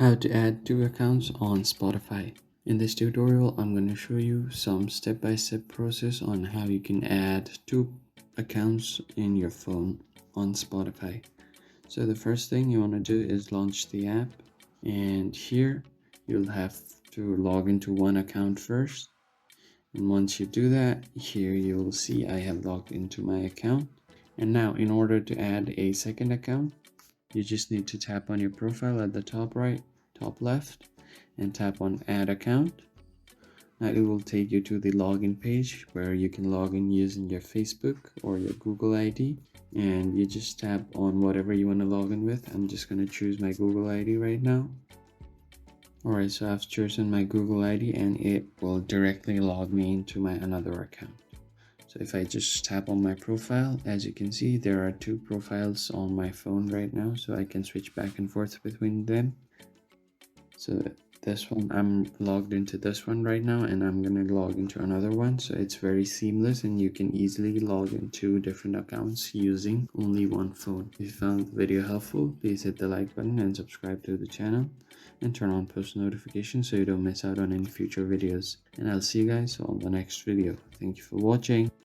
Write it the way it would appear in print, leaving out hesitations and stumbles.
How to add two accounts on Spotify. In this tutorial, I'm going to show you some step-by-step process on how you can add two accounts in your phone on Spotify. So the first thing you want to do is launch the app, and here you'll have to log into one account first. And once you do that, here you will see I have logged into my account. And now in order to add a second account, you just need to tap on your profile at the top right, top left, and tap on add account. Now it will take you to the login page where you can log in using your Facebook or your Google ID, and you just tap on whatever you want to log in with. I'm just going to choose my Google ID right now. Alright, so I've chosen my Google ID and it will directly log me into my another account. So if I just tap on my profile, as you can see, there are two profiles on my phone right now, so I can switch back and forth between them. So this one, I'm logged into this one right now, and I'm going to log into another one. So it's very seamless, and you can easily log into different accounts using only one phone. If you found the video helpful, please hit the like button and subscribe to the channel, and turn on post notifications so you don't miss out on any future videos. And I'll see you guys on the next video. Thank you for watching.